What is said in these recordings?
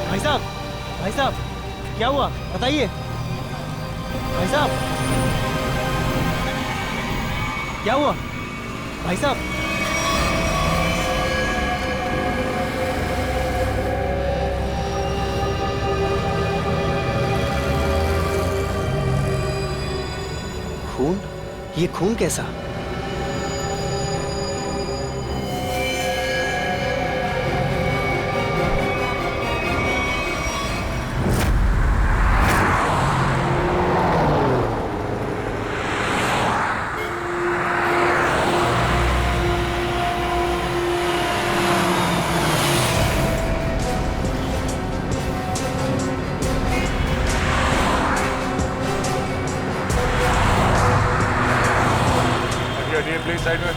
भाई साहब, भाई साहब, क्या हुआ बताइए। भाई साहब, क्या हुआ भाई साहब? खून? ये खून कैसा? प्लीज साइड में।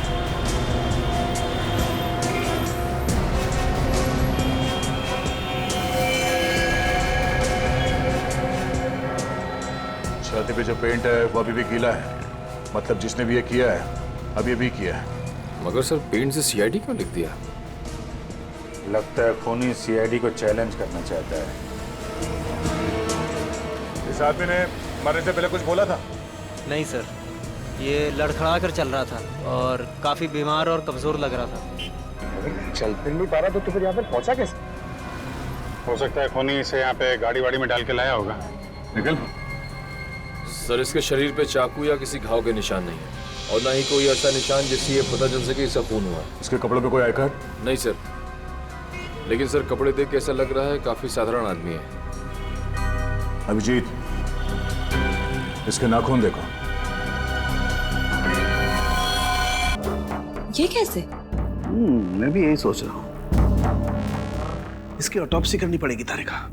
छाती पे जो पेंट है वो अभी भी गीला है, मतलब जिसने भी ये किया है अभी भी किया है। मगर सर पेंट से सीआईडी क्यों लिख दिया? लगता है खूनी सीआईडी को चैलेंज करना चाहता है। इस आदमी ने मरने से पहले कुछ बोला था? नहीं सर, ये लड़खड़ा कर चल रहा था और काफी बीमार और कमजोर लग रहा था। चल फिर नहीं पा रहा तो फिर यहाँ पर पहुंचा कैसे? हो सकता है खूनी इसे यहाँ पे गाड़ी वाड़ी में डाल के लाया होगा। निकल। सर इसके शरीर पे चाकू या किसी घाव के निशान नहीं है और ना ही कोई ऐसा निशान जिससे ये पता चल सके इसका खून हुआ। इसके कपड़ों पे कोई आई कार्ड? नहीं सर, लेकिन सर कपड़े देख के ऐसा लग रहा है काफी साधारण आदमी है। अभिजीत, इसके नाखून देखो। ये कैसे? मैं भी यही सोच रहा हूँ। इसकी ऑटोप्सी करनी पड़ेगी Tarika.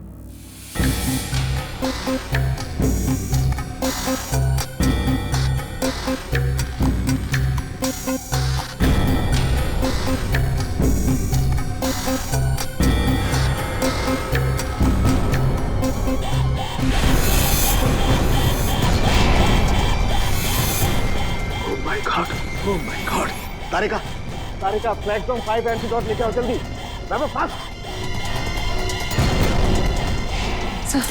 Oh my God, oh my God. Tarika, Tarika, platform 5 antidote लेके आओ जल्दी। मैं फास्ट। सर,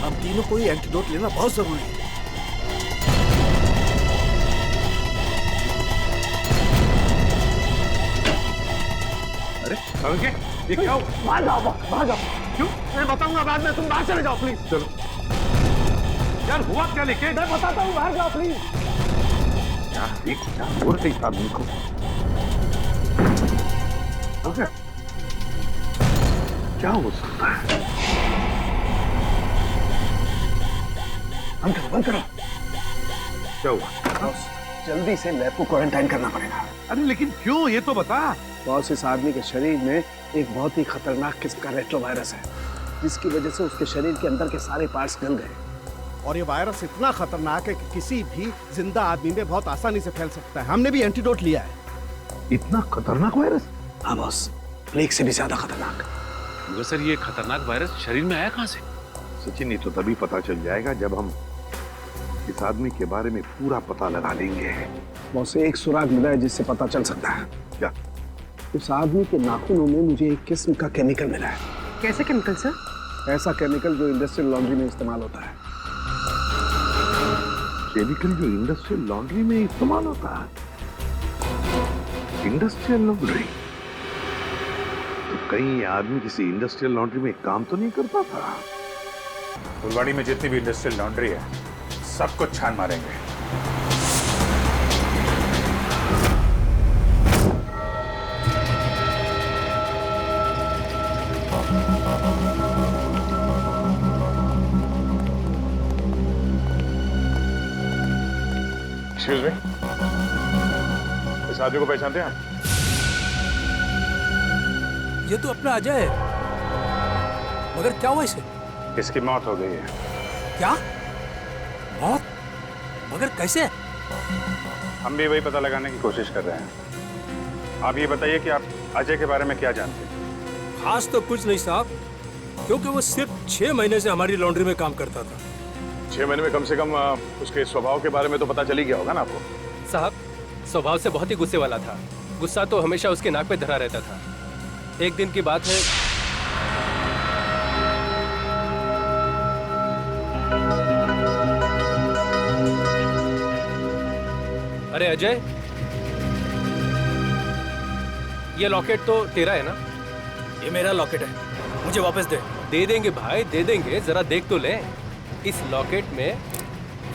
हम तीनों को ही एंटीडोट लेना बहुत जरूरी है। अरे ये क्या हुआ? बाहर जाओ, बाहर जाओ। क्यों? मैं बताऊंगा बाद में, तुम बाहर चले जाओ प्लीज। चलो यार, हुआ क्या लेके? मैं बताता हूँ, बाहर जाओ प्लीज। क्या हो रही था आदमी को? ओके, क्या हो सकता है? बंद करो। क्या हुआ? जल्दी से लैब को क्वारंटाइन करना पड़ेगा। अरे लेकिन क्यों, ये तो बता। बॉस, इस आदमी के शरीर में एक बहुत ही खतरनाक किस्म का रेट्रोवायरस है, जिसकी वजह से उसके शरीर के अंदर के सारे पार्ट्स गल गए। और ये वायरस इतना खतरनाक है कि किसी भी जिंदा आदमी में बहुत आसानी से फैल सकता है। हमने भी एंटीडोट लिया है। इतना खतरनाक वायरस? हाँ बॉस, प्लेग से भी ज्यादा खतरनाक। मगर सर ये खतरनाक वायरस शरीर में आया कहाँ से? सचिन, ये तो तभी पता चल जाएगा जब हम इस आदमी के बारे में पूरा पता लगा लेंगे। बॉस, एक सुराग मिला है जिससे पता चल सकता है। क्या? उस आदमी के नाखूनों में मुझे एक किस्म का केमिकल मिला है। कैसे केमिकल सर? ऐसा केमिकल जो इंडस्ट्रियल लॉन्ड्री में इस्तेमाल होता है। केमिकल जो इंडस्ट्रियल लॉन्ड्री में इस्तेमाल होता है? Industrial laundry? तो कहीं ये आदमी किसी इंडस्ट्रियल लॉन्ड्री में काम तो नहीं करता था? फुलवाड़ी में जितनी भी इंडस्ट्रियल लॉन्ड्री है सबको छान मारेंगे। एक्सक्यूज मी, इस आदमी को पहचानते हैं आप? ये तो अपना अजय है। मगर क्या हुआ इसे? इसकी मौत हो गई है। क्या मौत? मगर कैसे? हम भी वही पता लगाने की कोशिश कर रहे हैं। आप ये बताइए कि आप अजय के बारे में क्या जानते हैं? खास तो कुछ नहीं साहब, क्योंकि वो सिर्फ 6 महीने से हमारी लॉन्ड्री में काम करता था। 6 महीने में कम से कम उसके स्वभाव के बारे में तो पता चल ही गया होगा ना आपको? साहब, स्वभाव से बहुत ही गुस्से वाला था। गुस्सा तो हमेशा उसके नाक पे धरा रहता था। एक दिन की बात है, अरे अजय, ये लॉकेट तो तेरा है ना? ये मेरा लॉकेट है, मुझे वापस दे। दे देंगे भाई, दे देंगे, जरा देख तो ले। इस लॉकेट में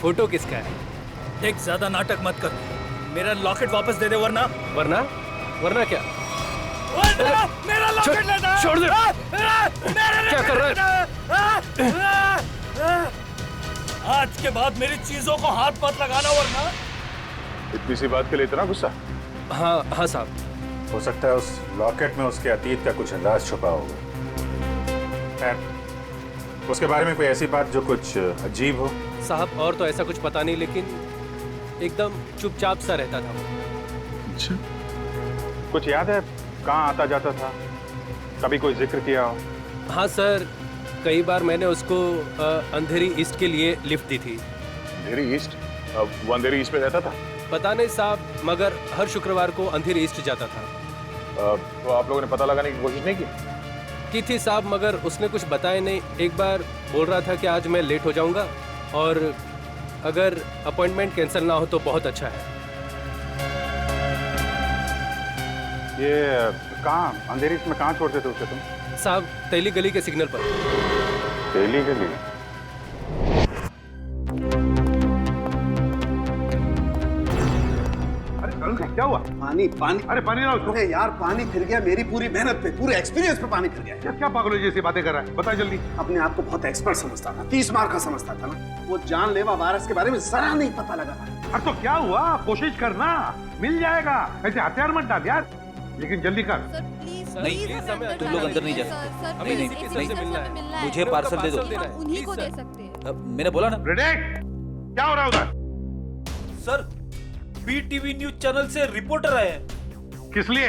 फोटो किसका है? देख, ज्यादा नाटक मत कर, मेरा लॉकेट वापस दे दे, वरना वरना वरना क्या? मेरा लॉकेट लेना। छोड़ दे। क्या कर रहा है? आज के बाद मेरी चीजों को हाथ मत लगाना, वरना। इतनी सी बात के लिए इतना गुस्सा? हाँ हाँ साहब, हो सकता है उस लॉकेट में उसके अतीत का कुछ राज छुपा होगा। खैर, उसके बारे में कोई ऐसी बात जो कुछ अजीब हो? साहब और तो ऐसा कुछ पता नहीं, लेकिन एकदम चुपचाप सा रहता था वो। अच्छा, कुछ याद है कहाँ आता जाता था? कभी कोई जिक्र किया हो? हाँ सर, कई बार मैंने उसको अंधेरी ईस्ट के लिए लिफ्ट दी थी। अंधेरी ईस्ट? वो अंधेरी ईस्ट में रहता था? पता नहीं साहब, मगर हर शुक्रवार को अंधेरी ईस्ट जाता था। तो आप लोगों ने पता लगाने की कोशिश नहीं की थी साहब, मगर उसने कुछ बताया नहीं। एक बार बोल रहा था कि आज मैं लेट हो जाऊंगा और अगर अपॉइंटमेंट कैंसिल ना हो तो बहुत अच्छा है। ये कहाँ अंधेरी ईस्ट में कहाँ छोड़ते थे उसे तुम? साहब, तेली गली के सिग्नल पर। तेली गली? क्या हुआ? पानी पानी। अरे पानी लाओ उसको। अरे यार, पानी फिर गया मेरी पूरी मेहनत पे, पूरे एक्सपीरियंस पे पानी फिर गया। क्या पागलों जैसी बातें कर रहा है? बता जल्दी। अपने आप को बहुत एक्सपर्ट समझता था, 30 मार का समझता था ना। वो जानलेवा वायरस के बारे में जरा नहीं पता लगा। अरे तो क्या हुआ? कोशिश करना, मिल जाएगा। ऐसे हथियार मत डाल यार, लेकिन जल्दी कर। तुम लोग अंदर नहीं जा सकते। नहीं, मुझे पार्सल दे दो। उन्हीं को दे सकते हैं। मैंने बोला ना। प्रेडिक्ट, क्या हो रहा है उधर? सर, बीटीवी न्यूज चैनल से रिपोर्टर आए हैं। किस लिए?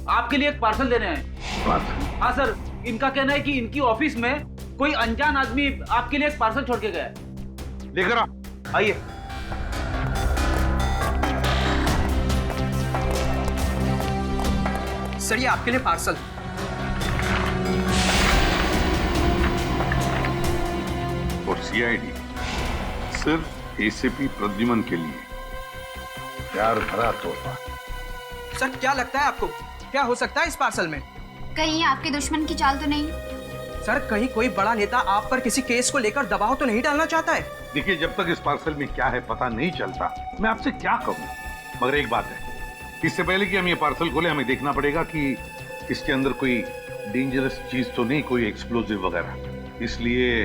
आपके लिए एक पार्सल देने हैं। हाँ सर, इनका कहना है कि इनकी ऑफिस में कोई अनजान आदमी आपके लिए एक पार्सल छोड़ के गया है। लेकर आओ। आइए। सर, ये आपके लिए पार्सल। और सीआईडी सिर्फ एसीपी प्रद्युमन के लिए प्यार भरा तोहफा। सर, क्या लगता है आपको, क्या हो सकता है इस पार्सल में? कहीं आपके दुश्मन की चाल तो नहीं? सर, कहीं कोई बड़ा नेता आप पर किसी केस को लेकर दबाव तो नहीं डालना चाहता है? देखिए, जब तक इस पार्सल में क्या है पता नहीं चलता, मैं आपसे क्या कहूँ। मगर एक बात है, इससे पहले कि हम ये पार्सल खोले, हमें देखना पड़ेगा कि इसके अंदर कोई डेंजरस चीज तो नहीं, कोई एक्सप्लोजिव वगैरह। इसलिए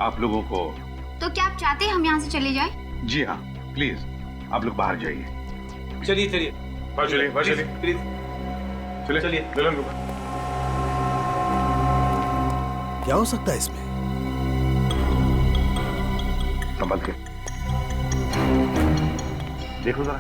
आप लोगों को। तो क्या आप चाहते हैं हम यहाँ से चले जाएं? जी हाँ, प्लीज आप लोग बाहर जाइए। चलिए चलिए प्लीज चलिए। क्या हो सकता है इसमें? संभल के देखो जरा।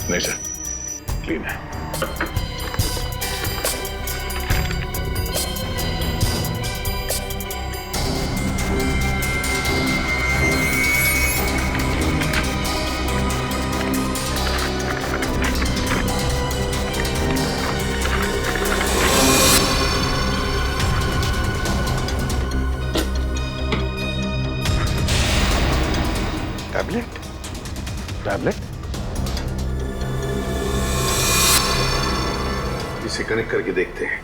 नहीं सर, क्लीन है। टैबलेट? इसे कनेक्ट करके देखते हैं।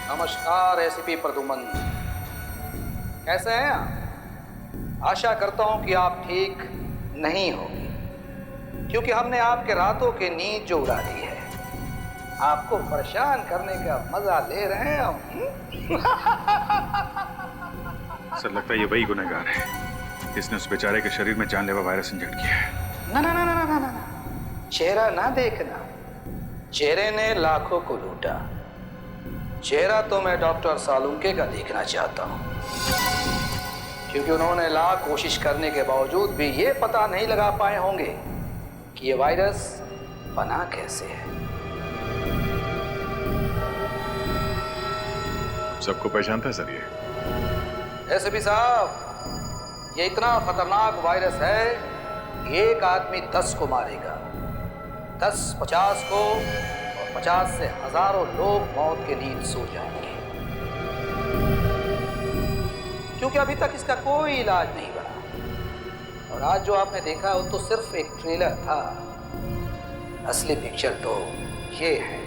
नमस्कार एसीपी प्रद्युमन, कैसे हैं आप? आशा करता हूं कि आप ठीक नहीं होंगे, क्योंकि हमने आपके रातों की नींद जो उड़ा दी है। आपको परेशान करने का मजा ले रहे हैं हम। सर, लगता है ये वही गुनहगार है जिसने उस बेचारे के शरीर में जानलेवा वायरस इंजेक्ट किया है। ना ना ना ना ना ना ना, चेहरा ना देखना, चेहरे ने लाखों को लूटा, चेहरा तो मैं डॉक्टर सालुंके का देखना चाहता हूं, क्योंकि उन्होंने लाख कोशिश करने के बावजूद भी ये पता नहीं लगा पाए होंगे कि ये वायरस बना कैसे है। सबको पहचानता है सर ये? एसपी साहब, ये इतना खतरनाक वायरस है कि एक आदमी 10 को मारेगा, 10 50 को, और 50 से हजारों लोग मौत के नींद सो जाएंगे, क्योंकि अभी तक इसका कोई इलाज नहीं बना। और आज जो आपने देखा वो तो सिर्फ एक ट्रेलर था, असली पिक्चर तो ये है।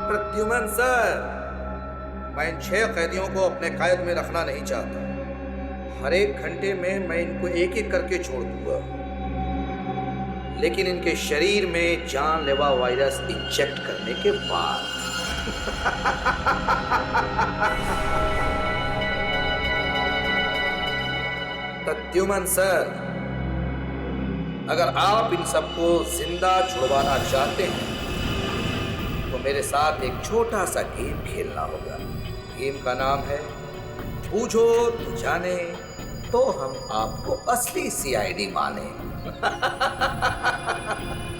प्रद्युमन सर, मैं इन 6 कैदियों को अपने कैद में रखना नहीं चाहता। हर एक घंटे में मैं इनको एक एक करके छोड़ दूंगा, लेकिन इनके शरीर में जानलेवा वायरस इंजेक्ट करने के बाद। प्रद्युमन सर, अगर आप इन सबको जिंदा छुड़वाना चाहते हैं तो मेरे साथ एक छोटा सा गेम खेलना होगा। गेम का नाम है बूझो तो जाने, तो हम आपको असली सीआईडी माने।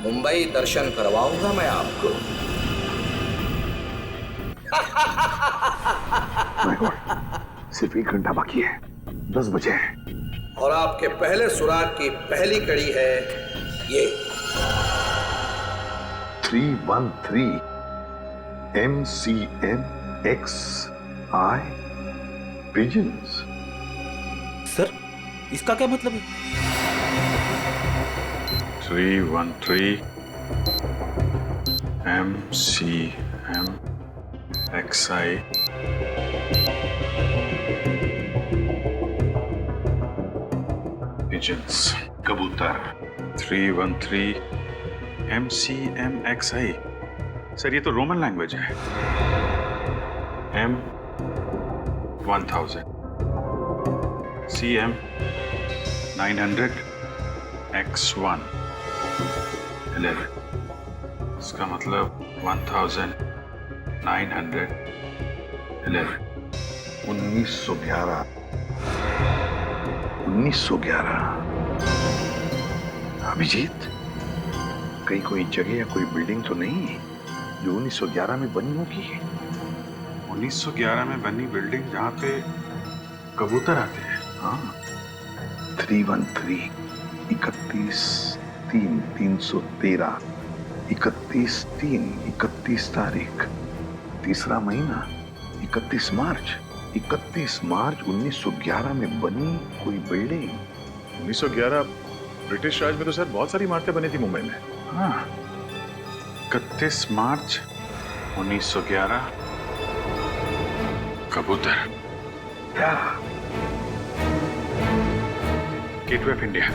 मुंबई दर्शन करवाऊंगा मैं आपको। सिर्फ 1 घंटा बाकी है, 10 बजे हैं। और आपके पहले सुराग की पहली कड़ी है ये 313 MCMXI पिजन्स। सर, इसका क्या मतलब है? 313 MCMXI pigeons, कबूतर। 313 MCMXI। सर ये तो रोमन लैंग्वेज है। M1000 CM 900 X1 11। इसका मतलब 1911। 1911। 1911। अभिजीत, कहीं कोई जगह या कोई बिल्डिंग तो नहीं है जो 1911 में बनी होगी? 1911 में बनी बिल्डिंग जहाँ पे कबूतर आते हैं। हाँ, 313 31/3/313 31/3/31 तारीख, तीसरा महीना 31 मार्च 1911 में बनी कोई बिल्डिंग। 1911 ब्रिटिश राज में तो सर बहुत सारी इमारतें बनी थी मुंबई में। हाँ, 31 मार्च 1911 कबूतर। क्या? Gateway of India.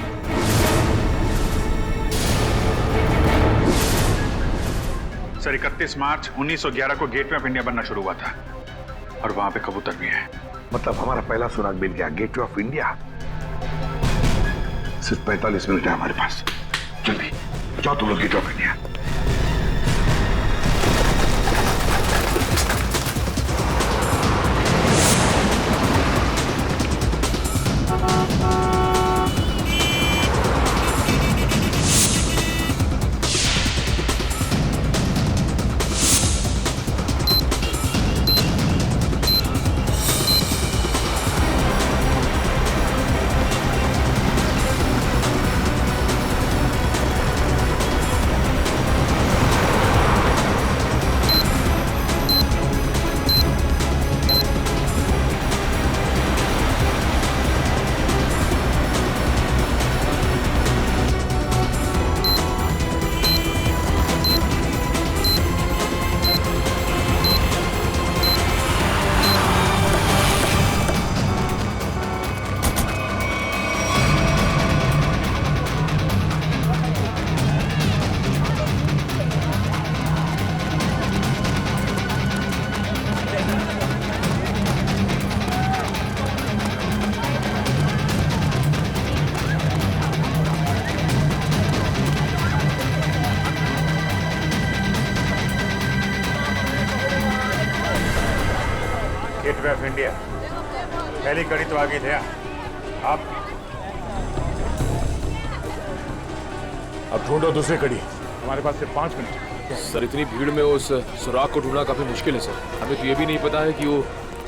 सर 31 मार्च 1911 को गेटवे ऑफ इंडिया बनना शुरू हुआ था और वहां पे कबूतर भी है। मतलब हमारा पहला सुराग मिल गया, गेटवे ऑफ इंडिया। सिर्फ 45 मिनट है हमारे पास। जल्दी जाओ तुम लोग gateway of India. Gateway of India. पहली कड़ी तो आगे थे आप। अब ढूंढो दूसरी कड़ी। हमारे पास सिर्फ 5 मिनट। सर इतनी भीड़ में उस सुराग को ढूंढना काफी मुश्किल है सर। हमें तो ये भी नहीं पता है कि वो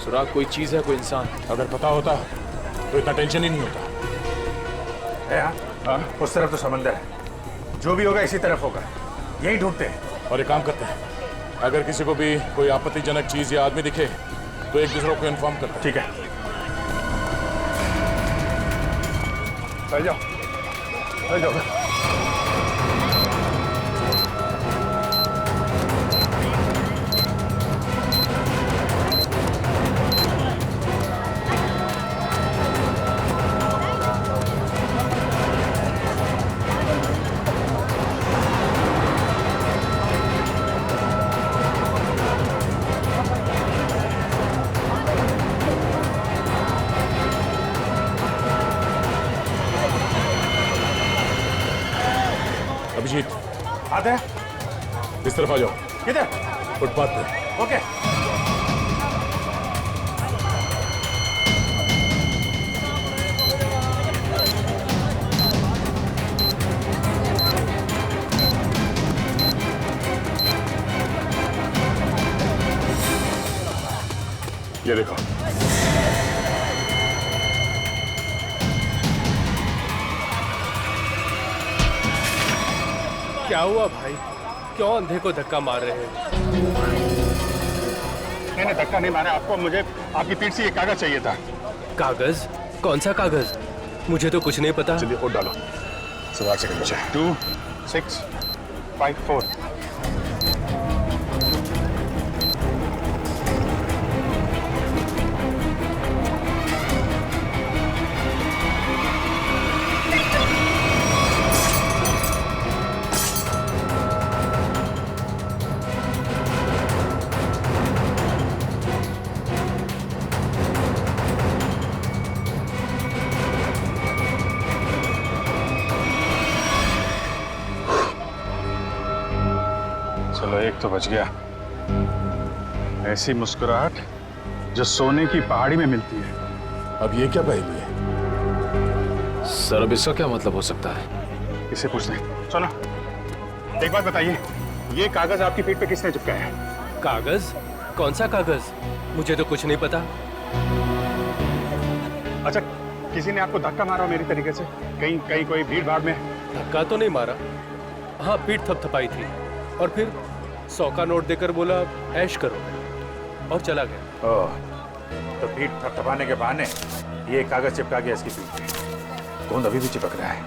सुराग कोई चीज है कोई इंसान। अगर पता होता तो इतना टेंशन ही नहीं होता है। हाँ, उस तरफ तो समंदर है, जो भी होगा इसी तरफ होगा, यही ढूंढते हैं। और एक काम करते हैं, अगर किसी को भी कोई आपत्तिजनक चीज या आदमी दिखे तो एक दूसरे को इन्फॉर्म करते हैं। ठीक है, चल जाओ, चल जाओ। अभिजीत आते हैं, इस तरफ आ जाओ। किधर? फुटपाथ पे। ओके। ये देखो। क्या हुआ भाई? क्यों अंधे को धक्का मार रहे हैं? मैंने धक्का नहीं मारा आपको, मुझे आपकी पीठ से ये कागज चाहिए था। कागज? कौन सा कागज? मुझे तो कुछ नहीं पता। चलिए वोट डालो। सवाल से नीचे 2 6 5 4। चलो एक तो बच गया। ऐसी मुस्कुराहट जो सोने की पहाड़ी में मिलती है। अब ये क्या पहेली है? सर अब इसका क्या मतलब हो सकता है? इसे पूछते हैं। सुनो, एक बात बताइए, ये कागज आपकी पीठ पे किसने चिपकाया है? कागज? कौन सा कागज? मुझे तो कुछ नहीं पता। अच्छा, किसी ने आपको धक्का मारा मेरी तरीके से? कहीं कहीं कोई भीड़ भाड़ में? धक्का तो नहीं मारा। हाँ, पीठ थपथपाई थी और फिर 100 का नोट देकर बोला ऐश करो और चला गया। ओह, तो पीठ थपथपाने के बहाने ये कागज चिपका गया इसकी पीठ पे। गोंद अभी भी चिपक रहा है,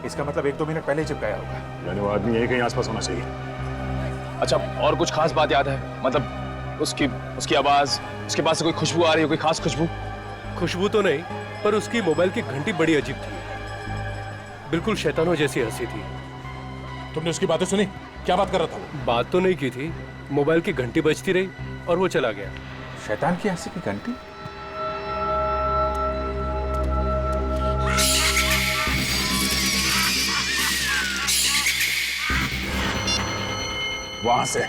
इसका मतलब 1-2 मिनट पहले ही चिपकाया होगा। यानी वो आदमी यही कहीं आसपास होना चाहिए। अच्छा, और कुछ खास बात याद है? मतलब उसकी आवाज, उसके पास से कोई खुशबू आ रही है? कोई खास खुशबू? खुशबू तो नहीं, पर उसकी मोबाइल की घंटी बड़ी अजीब थी, बिल्कुल शैतानों जैसी हंसी थी। तुमने उसकी बातें सुनी? क्या बात कर रहा था वो? बात तो नहीं की थी, मोबाइल की घंटी बजती रही और वो चला गया। शैतान की हंसी की घंटी? वहां से।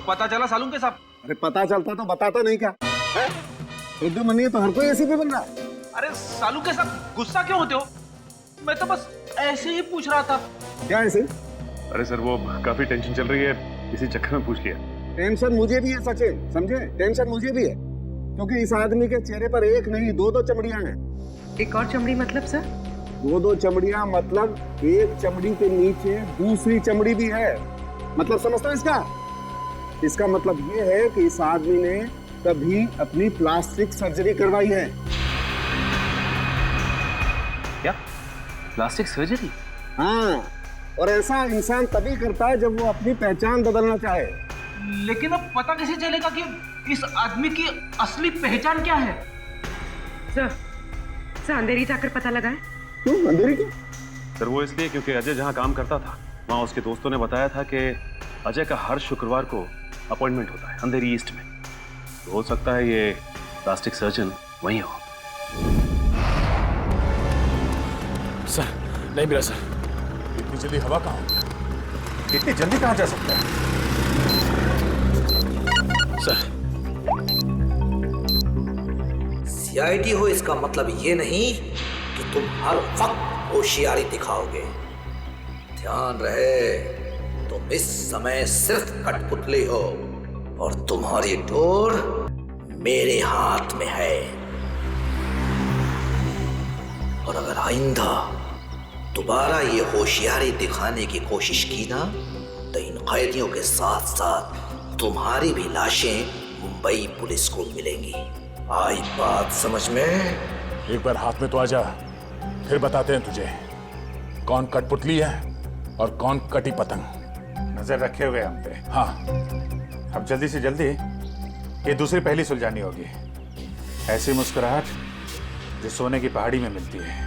पता चला सालून के साहब? अरे पता चलता तो बताता नहीं क्या है? प्रद्युमन ये तो हर कोई एसीपी बन रहा है। अरे सालू के साथ गुस्सा क्यों होते हो? मैं तो बस ऐसे ही पूछ रहा था। क्या ऐसे? अरे सर वो काफी टेंशन चल रही है, इसी चक्कर में पूछ लिया। टेंशन मुझे भी है सचिन, समझे? टेंशन मुझे भी है, क्योंकि इस आदमी के चेहरे पर एक नहीं दो चमड़ियां हैं। एक और चमड़ी मतलब सर? दो चमड़ियां मतलब एक चमड़ी के नीचे दूसरी चमड़ी भी है। मतलब समझता है इसका? इसका मतलब ये है कि इस आदमी ने कभी अपनी प्लास्टिक सर्जरी करवाई है। क्या? Plastic surgery? हाँ, और ऐसा इंसान तभी करता है जब वो अपनी पहचान बदलना चाहे। लेकिन अब पता कैसे चलेगा कि इस आदमी की असली पहचान क्या है? सर अंधेरी जाकर पता लगाए। क्यों अंधेरी क्यों? सर वो इसलिए क्योंकि अजय जहाँ काम करता था वहाँ उसके दोस्तों ने बताया था कि अजय का हर शुक्रवार को अपॉइंटमेंट होता है अंधेरी ईस्ट में। तो हो सकता है ये प्लास्टिक सर्जन वहीं हो। सर नहीं मिला सर। इतनी जल्दी हवा कहाँ हो? इतनी जल्दी कहाँ जा सकता है? सर सीआईडी हो इसका मतलब ये नहीं कि तुम हर वक्त होशियारी दिखाओगे। ध्यान रहे, तुम इस समय सिर्फ कठपुतली हो और तुम्हारी डोर मेरे हाथ में है। और अगर आइंदा दोबारा ये होशियारी दिखाने की कोशिश की ना, तो इन कैदियों के साथ साथ तुम्हारी भी लाशें मुंबई पुलिस को मिलेंगी। आई बात समझ में? एक बार हाथ में तो आ जा, फिर बताते हैं तुझे कौन कठपुतली है और कौन कटी पतंग। नजर रखे हुए हम पे। हाँ, अब जल्दी से जल्दी ये दूसरी पहली सुलझानी होगी। ऐसी मुस्कुराहट जो सोने की पहाड़ी में मिलती है।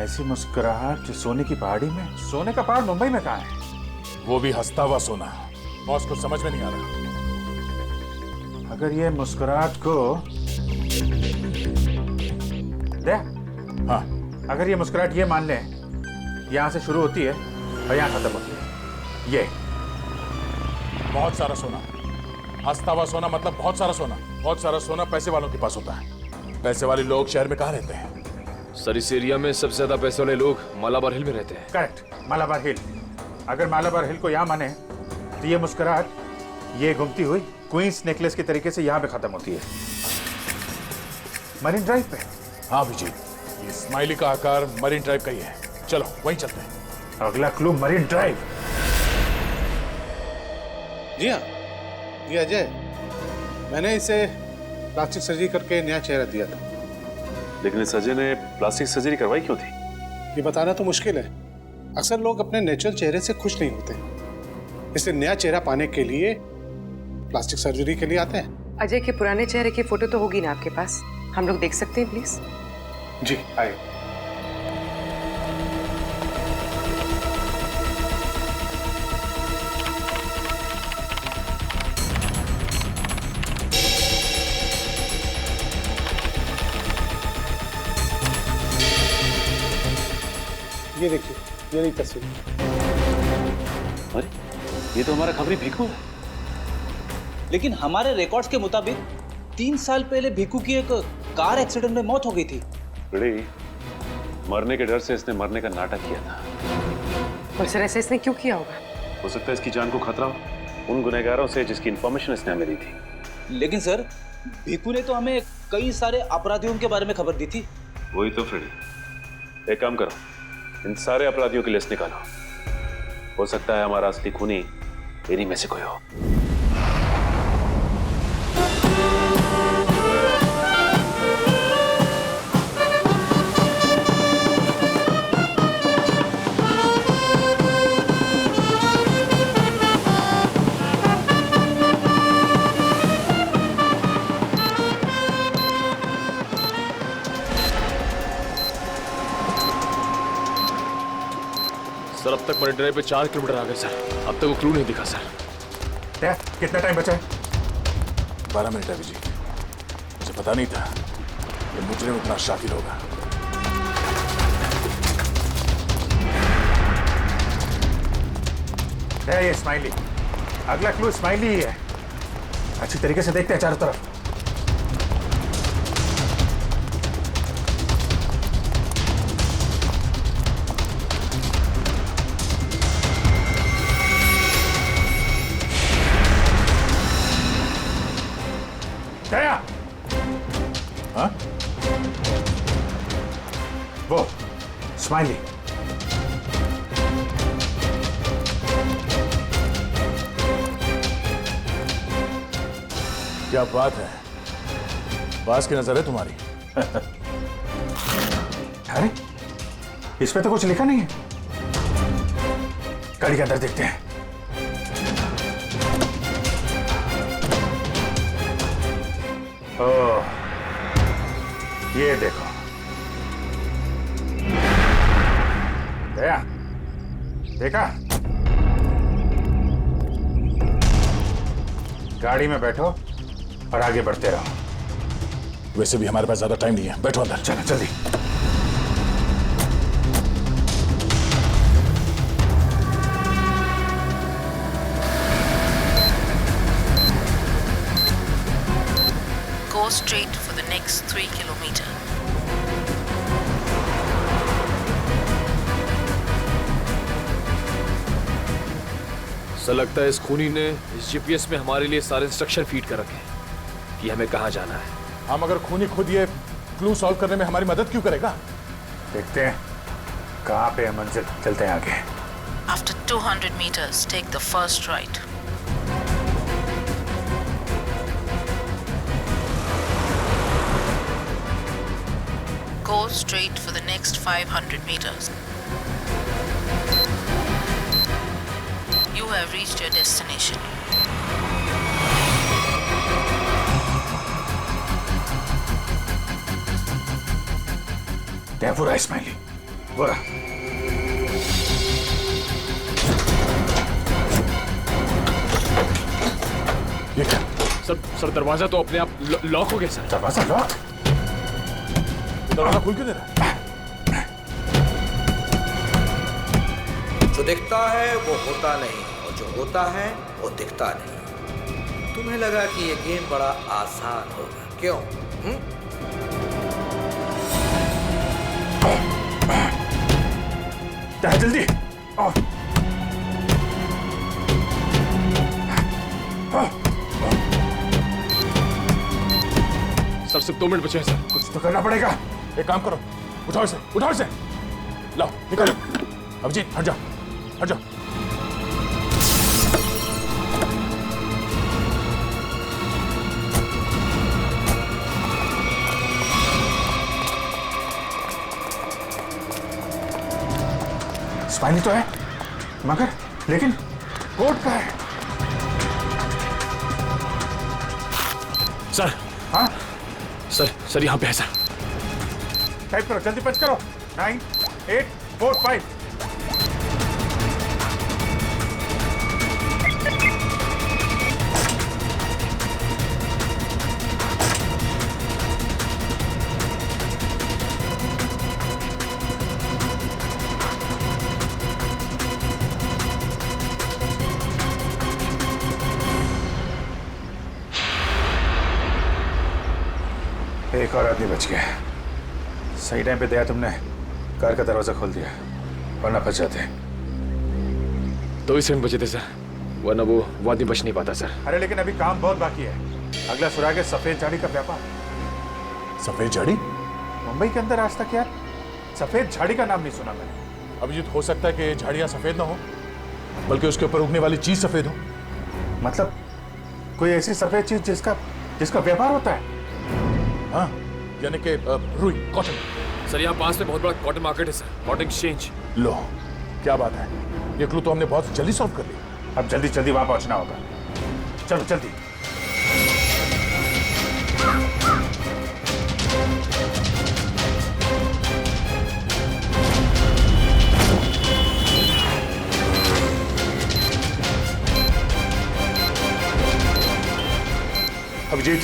ऐसी मुस्कुराहट जो सोने की पहाड़ी में। सोने का पहाड़ मुंबई में कहाँ है? वो भी हंसता हुआ सोना। बॉस को समझ में नहीं आ रहा। अगर ये मुस्कुराहट को दे, हाँ, अगर ये मुस्कुराहट ये मान ले यहां से शुरू होती है और यहां खत्म होती है। ये बहुत सारा सोना, हंसता हुआ सोना मतलब बहुत सारा सोना। बहुत सारा सोना पैसे वालों के पास होता है। पैसे वाले लोग शहर में कहाँ रहते हैं? सर इस एरिया में सबसे ज्यादा पैसे वाले लोग मालाबार हिल में रहते हैं। करेक्ट, मालाबार हिल। अगर मालाबार हिल को यहाँ माने तो ये मुस्कुराहट ये घूमती हुई क्वींस नेकलेस के तरीके से यहाँ पे खत्म होती है, मरीन ड्राइव पे। हाँ अभिजीत, ये स्माइली का आकार मरीन ड्राइव का ही है। चलो वहीं चलते हैं। अगला क्लू मरीन ड्राइव। जी हाँ, ये अजय, मैंने इसे प्लास्टिक सर्जरी करके नया चेहरा दिया था। लेकिन इस अजय ने प्लास्टिक सर्जरी करवाई क्यों थी? ये बताना तो मुश्किल है। अक्सर लोग अपने नेचुरल चेहरे से खुश नहीं होते, इसलिए नया चेहरा पाने के लिए प्लास्टिक सर्जरी के लिए आते हैं। अजय के पुराने चेहरे की फोटो तो होगी ना आपके पास? हम लोग देख सकते हैं प्लीज? जी आए। ये देखिए, ये रही तस्वीर। अरे ये तो हमारा खबरी भिक्कू है। लेकिन हमारे रिकॉर्ड्स के मुताबिक 3 साल पहले भिक्कू की एक कार एक्सीडेंट में मौत हो गई थी। बड़े मरने के डर से इसने मरने का नाटक किया था। और सर ऐसा इसने क्यों किया होगा? हो सकता है इसकी जान को खतरा हो उन गुनहगारों से जिसकी इन्फॉर्मेशन इसने हमें दी थी। लेकिन सर भिक्कू ने तो हमें कई सारे अपराधियों के बारे में खबर दी थी। वही तो फ्रेडी, एक काम करो, इन सारे अपराधियों की लिस्ट निकालो। हो सकता है हमारा असली खूनी इन्हीं में से कोई हो। सर अब तक मरीन ड्राइव पे 4 किलोमीटर आ गए सर। अब तक वो क्लू नहीं दिखा सर। कितना टाइम बचा है? 12 मिनट है अभिजीत। मुझे पता नहीं था कि मुजरिम इतना शातिर होगा। ये स्माइली, अगला क्लू स्माइली ही है। अच्छी तरीके से देखते हैं चारों तरफ। दया, हाँ? वो स्माइली, क्या बात है, बास की नजर है तुम्हारी। अरे इस पे तो कुछ लिखा नहीं है। गाड़ी के अंदर देखते हैं। ओह, ये देखो दया, देखा? गाड़ी में बैठो और आगे बढ़ते रहो। वैसे भी हमारे पास ज्यादा टाइम नहीं है, बैठो अंदर। चलो जल्दी। Go straight for the next 3 kilometers. Sir लगता है इस खूनी ने इस जीपीएस में हमारे लिए सारे इंस्ट्रक्शन फीड कर रखे हैं कि हमें कहाँ जाना है। हम अगर खूनी खुद ये क्लू सॉल्व करने में हमारी मदद क्यों करेगा? देखते हैं कहाँ पे है मंजिल, चलते हैं आगे। After 200 meters, take the first right. Go straight for the next 500 meters. You have reached your destination. क्या पूरा स्माइली, पूरा। ये क्या? सर दरवाजा तो अपने आप लॉक हो गया सर। दरवाजा लॉक? दरवाजा खुल क्यों दे रहा? जो दिखता है वो होता नहीं और जो होता है वो दिखता नहीं। तुम्हें लगा कि ये गेम बड़ा आसान होगा, क्यों? जल्दी। सर सिर्फ 2 मिनट बचे हैं सर। कुछ तो करना पड़ेगा। एक काम करो, उठाओ इसे, उठाओ इसे। लाओ निकालो। अभिजीत हट जाओ, हट जाओ। स्पाइनी तो है मगर लेकिन कोट का है। सर। हाँ सर यहाँ पे है सर। टाइप करो, जल्दी पंच करो। 9 8 4 5। एक और आदमी बच गया। सही टाइम पे दया तुमने कार का दरवाजा खोल दिया, वरना फंस जाते। 2 सेकंड बचे थे सर, वरना वो आदमी बच नहीं पाता सर। अरे लेकिन अभी काम बहुत बाकी है। अगला सुराग है सफेद झाड़ी का व्यापार। सफेद झाड़ी? मुंबई के अंदर आज तक यार सफेद झाड़ी का नाम नहीं सुना मैंने। अब ये हो सकता है कि झाड़ियां सफेद ना हो, बल्कि उसके ऊपर उगने वाली चीज सफेद हो। मतलब कोई ऐसी सफेद चीज जिसका व्यापार होता है। हाँ, यानी कि रुई, कॉटन। सर यहाँ पास में बहुत बड़ा कॉटन मार्केट है सर, कॉटन एक्सचेंज। लो क्या बात है, ये क्लू तो हमने बहुत जल्दी सॉल्व कर लिया। अब जल्दी जल्दी वहां पहुंचना होगा। चलो जल्दी। अभिजीत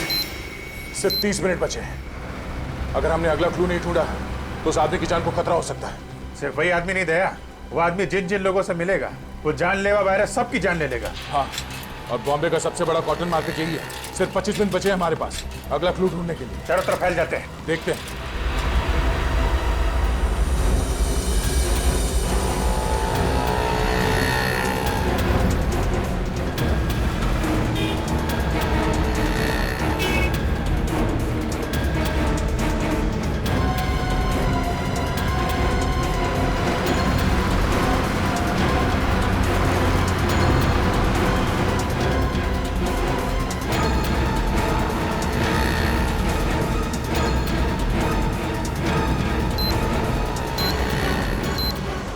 सिर्फ 30 मिनट बचे हैं। अगर हमने अगला क्लू नहीं ढूंढा तो उस आदमी की जान को खतरा हो सकता है। सिर्फ वही आदमी नहीं दया, वो आदमी जिन जिन लोगों से मिलेगा वो जानलेवा वायरस सबकी जान ले लेगा। हाँ और बॉम्बे का सबसे बड़ा कॉटन मार्केट यही है। सिर्फ 25 मिनट बचे हैं हमारे पास अगला क्लू ढूंढने के लिए। चारों तरफ फैल जाते हैं, देखते हैं।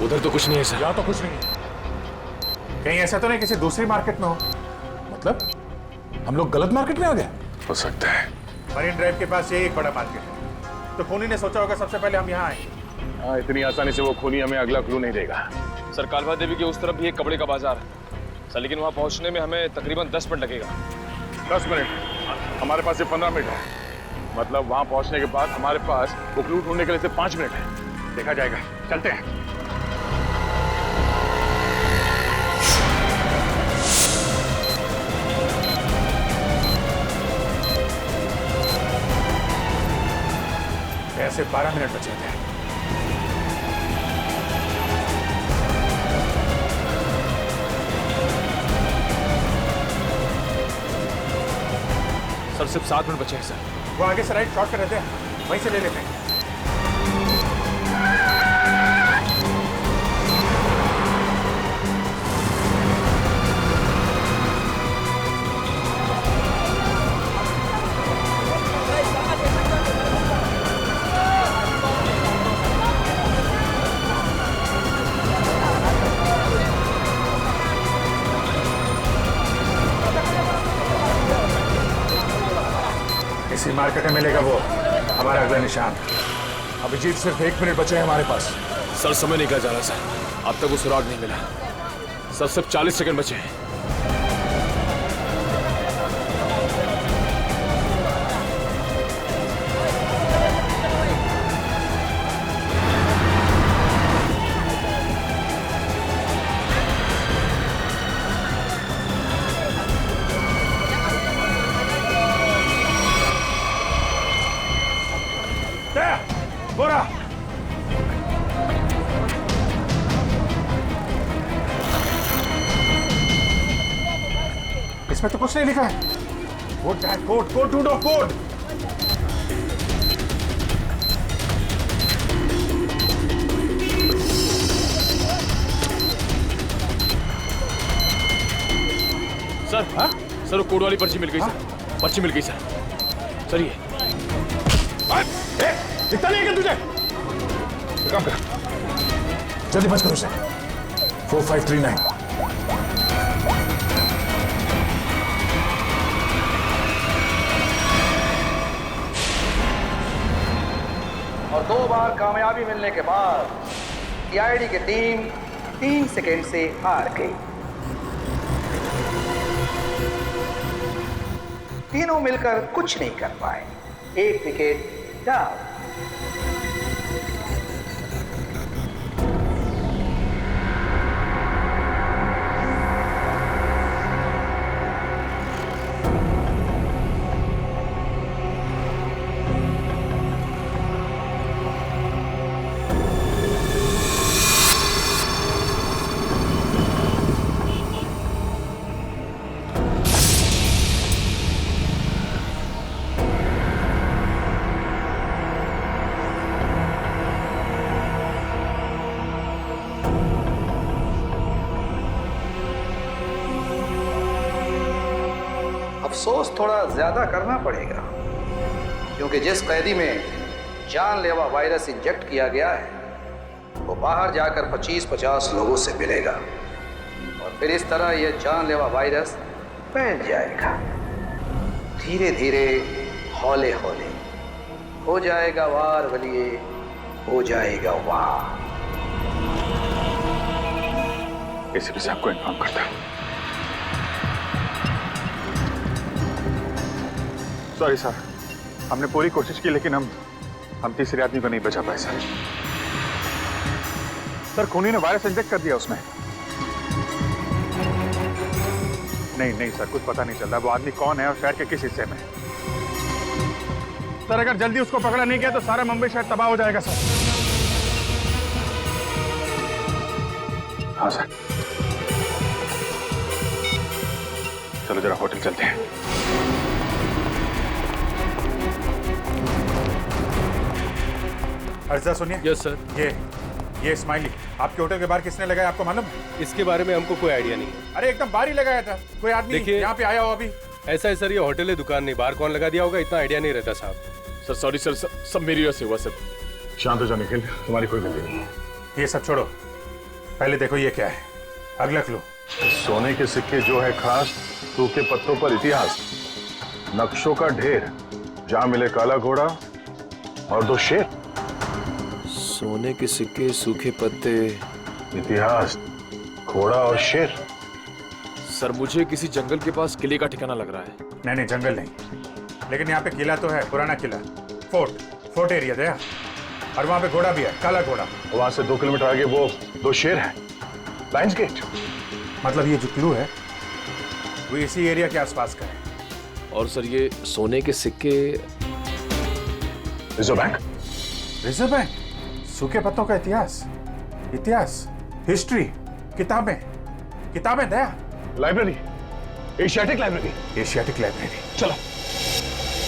उधर तो कुछ नहीं है सर। यहाँ तो कुछ नहीं है। कहीं ऐसा तो नहीं किसी दूसरी मार्केट में हो? मतलब हम लोग गलत मार्केट में आ गए? हो सकता है। मरीन ड्राइव के पास यही एक बड़ा मार्केट है, तो खूनी ने सोचा होगा सबसे पहले हम यहाँ आएंगे। हाँ, इतनी आसानी से वो खूनी हमें अगला क्लू नहीं देगा। सर, कालवा देवी के उस तरफ भी एक कपड़े का बाजार है सर, लेकिन वहाँ पहुँचने में हमें तकरीबन 10 मिनट लगेगा। 10 मिनट? हमारे पास सिर्फ 15 मिनट है। मतलब वहाँ पहुँचने के बाद हमारे पास वो क्लू ढूंढने के लिए सिर्फ 5 मिनट है। देखा जाएगा, चलते हैं। ऐसे 12 मिनट बचे थे। सर, सिर्फ 7 मिनट बचे हैं सर। वो आगे से राइट शॉर्ट कर रहते हैं, वहीं से ले लेते हैं। इसी मार्केट में मिलेगा वो हमारा अगला निशान। अभिजीत, सिर्फ 1 मिनट बचे हैं हमारे पास। सर, समय निकल जा रहा सर, अब तक वो सुराग नहीं मिला। सर, सिर्फ 40 सेकंड बचे हैं। बोरा इसमें तो कुछ नहीं लिखा है। कोड है, कोड कोड ढूंढो, कोड। सर, हाँ? सर, वो कोड वाली पर्ची मिल गई सर। पर्ची मिल गई सर। चलिए। दिखता नहीं है क्या तुझे? काम कर, जल्दी बच करो उसे। 4539। और 2 बार कामयाबी मिलने के बाद सीआईडी की टीम 3 सेकेंड से हार गई। तीनों मिलकर कुछ नहीं कर पाए। 1 विकेट डाउन। अफसोस थोड़ा ज्यादा करना पड़ेगा, क्योंकि जिस कैदी में जानलेवा वायरस इंजेक्ट किया गया है वो बाहर जाकर 25-50 लोगों से मिलेगा और फिर इस तरह यह जानलेवा वायरस फैल जाएगा। धीरे धीरे, हौले हौले हो जाएगा वार वलिए, हो जाएगा वार। एसीपी साहब को इन्फॉर्म करता हूं। सॉरी सर, हमने पूरी कोशिश की लेकिन हम तीसरे आदमी को नहीं बचा पाए सर। सर, खूनी ने वायरस इंजेक्ट कर दिया उसमें। नहीं नहीं सर, कुछ पता नहीं चल रहा वो आदमी कौन है और शहर के किस हिस्से में। सर अगर जल्दी उसको पकड़ा नहीं गया तो सारा मुंबई शहर तबाह हो जाएगा सर। हाँ सर, चलो जरा होटल चलते हैं। अर्जा सुनिए। Yes sir. ये स्माइली आपके होटल के बाहर किसने लगाया, आपको मालूम है? इसके बारे में हमको कोई आइडिया नहीं है। अरे एकदम बाहर ही लगाया था, कोई आदमी यहाँ पे आया हो अभी? ऐसा है सर, ये होटल है, दुकान नहीं, बाहर कौन लगा दिया होगा इतना आइडिया नहीं रहता साहब। सर सॉरी सर, सब मेरी वजह से हुआ सर। शांत हो जाओ निखिल, तुम्हारी कोई गलती नहीं है। ये सब छोड़ो, पहले देखो ये क्या है, अगला क्लू। सोने के सिक्के जो है खास, सूखे पत्तों पर इतिहास, नक्शों का ढेर, जहां मिले काला घोड़ा और 2 शेर। सोने के सिक्के, सूखे पत्ते, इतिहास, घोड़ा और शेर। सर मुझे किसी जंगल के पास किले का ठिकाना लग रहा है। नहीं नहीं जंगल नहीं, लेकिन यहाँ पे किला तो है, पुराना किला, फोर्ट एरिया दया, और वहाँ पे घोड़ा भी है, काला घोड़ा। वहां से 2 किलोमीटर आगे वो 2 शेर हैं, लायंस गेट। मतलब ये जो क्लू है वो इसी एरिया के आसपास का है। और सर ये सोने के सिक्के, रिजर्व बैंक। रिजर्व बैंक, सूखे पत्तों का इतिहास, हिस्ट्री, किताबें दया, लाइब्रेरी, एशियाटिक लाइब्रेरी। चलो।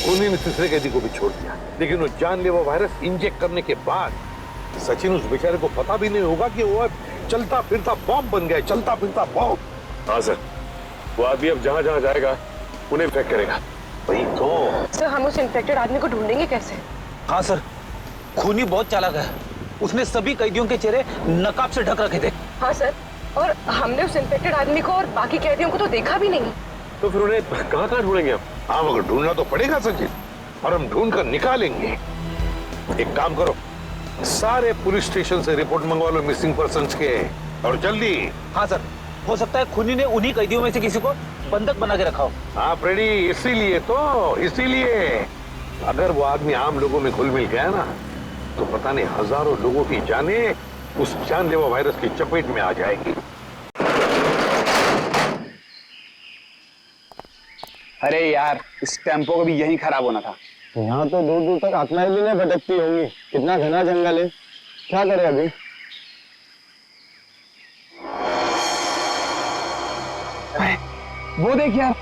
उन्हीं ने तीसरे कैदी को भी छोड़ दिया, लेकिन वो जानलेवा वायरस इंजेक्ट करने के बाद सचिन उस बेचारे को पता भी नहीं होगा कि वो चलता फिरता बॉम्ब बन गया, चलता फिरता बॉम्ब। हाँ सर, वो आदमी अब जहां जहां जाएगा उन्हें इन्फेक्ट करेगा। वही तो सर, हम उस इन्फेक्टेड आदमी को ढूंढेंगे कैसे? हाँ सर, खूनी बहुत चालाक है, उसने सभी कैदियों के चेहरे नकाब से ढक रखे थे। हाँ सर, और हमने उस इन्फेक्टेड आदमी को और बाकी कैदियों को तो देखा भी नहीं। तो फिर उन्हें कहाँ ढूंढेंगे हम? हाँ मगर ढूंढना तो पड़ेगा सचिन, और हम ढूंढ कर निकालेंगे। एक काम करो, सारे पुलिस स्टेशन से रिपोर्ट मंगवा लो मिसिंग पर्सन्स के, और जल्दी। हाँ सर, हो सकता है खूनी ने उन्हीं कैदियों में से किसी को बंधक बना के रखा हो। हाँ फ्रेडी, इसीलिए अगर वो आदमी आम लोगों में घुल मिल गया ना, तो पता नहीं हजारों लोगों की जानें उस जानलेवा वायरस की चपेट में आ जाएगी। अरे यार, इस टेम्पो को भी यही खराब होना था। यहाँ तो दूर दूर तक आत्माएं भी नहीं भटकती होंगी, कितना घना जंगल है। क्या करें अभी? वो देख यार,